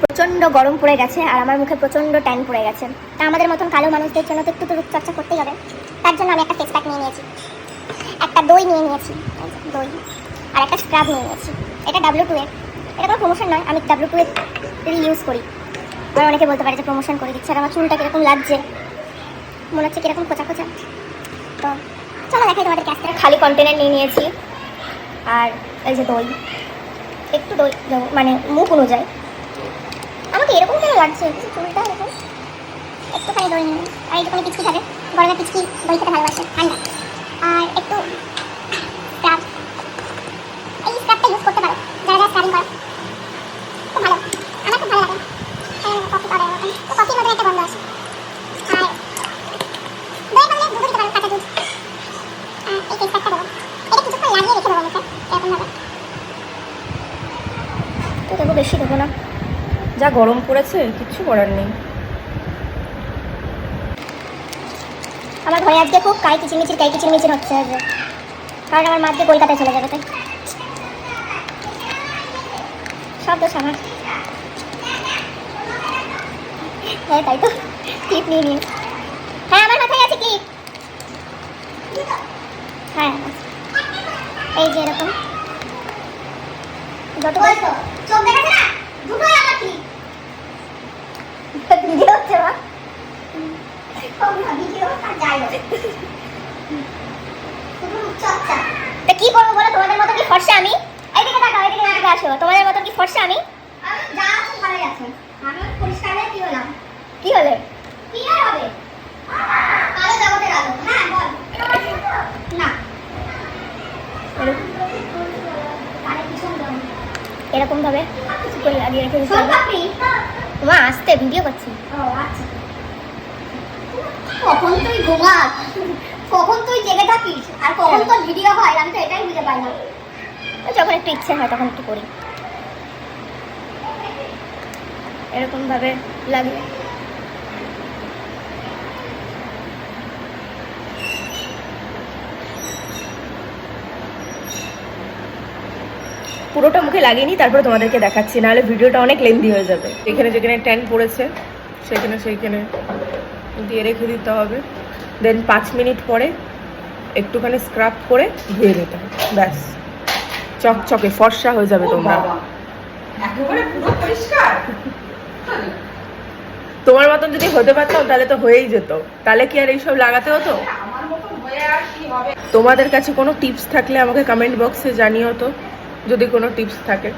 প্রচণ্ড গরম পড়ে গেছে আর আমার মুখে প্রচণ্ড ট্যান পড়ে গেছে। তা আমাদের মতন কালো মানুষদের জন্য তো একটু তো রূপচর্চা করতেই হবে। তার জন্য আমি একটা ফেস প্যাক নিয়ে নিয়েছি, একটা দই নিয়ে নিয়েছি, দই আর একটা স্ক্রাব নিয়ে নিয়েছি। এটা W2 এর, এটা কোনো প্রমোশন নয়, আমি W2 এর ইউজ করি। আর অনেকে বলতে পারে যে প্রমোশন করে দিচ্ছে। আর আমার চুলটা কীরকম লাগছে, মনে হচ্ছে কীরকম খোঁচা খোঁচা। তো চলো দেখাই তোমাদের ক্যাশ থেকে। খালি কন্টেনার নিয়ে নিয়েছি আর এই যে দই, একটু দই মানে মুখ অনুযায়ী। আমাকে এরকম কেন লাগছে চুলটা এরকম, একটুখানি দই নিয়ে। আর এইটুখানি পিচকি থাকে, গরমে পিচকি দই খেতে ভালোবাসে ঠান্ডা। আর একটু স্ক্রাব, এই স্ক্রাবটা ইউজ করতে পারো যারা যারা স্ক্রাবিং করো, খুব ভালো, আমার খুব ভালো লাগে। কফি পাউডার মতন, তো কফির মধ্যে একটা গন্ধ আসে। আর দই বললে দুধ দিতে পারো, কাঁচা দুধ। আর এই ফেস প্যাকটা দেবো, এটা কিছুক্ষণ লাগিয়ে রেখে দেবো মুখে এরকমভাবে। তো দেবো, বেশি দেবো না, যা গরম পড়েছে কিচ্ছু করার নেই। আমার ঘরে আজকে খুব কাই কিচিরমিচির হচ্ছে আজকে, কারণ আমার মা আজকে কলকাতায় চলে যাবে, তাই সব দোষ আমার। হ্যাঁ তাই তো, ক্লিপ নিয়ে নিয়ে। হ্যাঁ আমার মাথায় আছে ক্লিপ, হ্যাঁ এই যে এরকম যত চোখ দেখাচ্ছে না দুটোই আমার ক্লিপ। ভিডিও হচ্ছে বা কি করবো বলো, তোমাদের মতো কি ফর্সা আমি? এইদিকে তাকাও, এদিকে আসো, তোমাদের মতো কি ফর্সা আমি? যা আছো ভালোই আছো, আমি পরিষ্কার হয়ে কি হলাম? কি হলে কি আর হবে? কালো জগতের আলো। হ্যাঁ বল না, এরকম ভাবে কিছু করে লাগিয়ে রেখে দিতে হবে। মা আসতে ভিডিও করছি। ও আচ্ছা, কখন তুই ঘুমাস, কখন তুই জেগে থাকিস, আর কখন তোর ভিডিও হয়, আমি তো এটাই বুঝতে পারি না। যখন একটু ইচ্ছে হয় তখন একটু করি, এরকম ভাবে লাগে। পুরোটা মুখে লাগিয়ে নিই, তারপরে তোমাদেরকে দেখাচ্ছি, নাহলে ভিডিওটা অনেক লেন্দি হয়ে যাবে। এখানে যেখানে ট্যান পড়েছে সেইখানে দিয়ে রেখে দিতে হবে। দেন 5 মিনিট পরে একটুখানি স্ক্রাব করে ধুয়ে নিতে হবে, ব্যাস চকচকে ফর্সা হয়ে যাবে তোমরা। একেবারে পুরো পরিষ্কার। তোমার মতন যদি হতে পারতাম তাহলে তো হয়েই যেত, তাহলে কি আর এইসব লাগাতে হতো? আমার মতন হয়ে আর কি হবে? তোমাদের কাছে কোনো টিপস থাকলে আমাকে কমেন্ট বক্সে জানিও তো, যদি কোনো টিপস থাকে।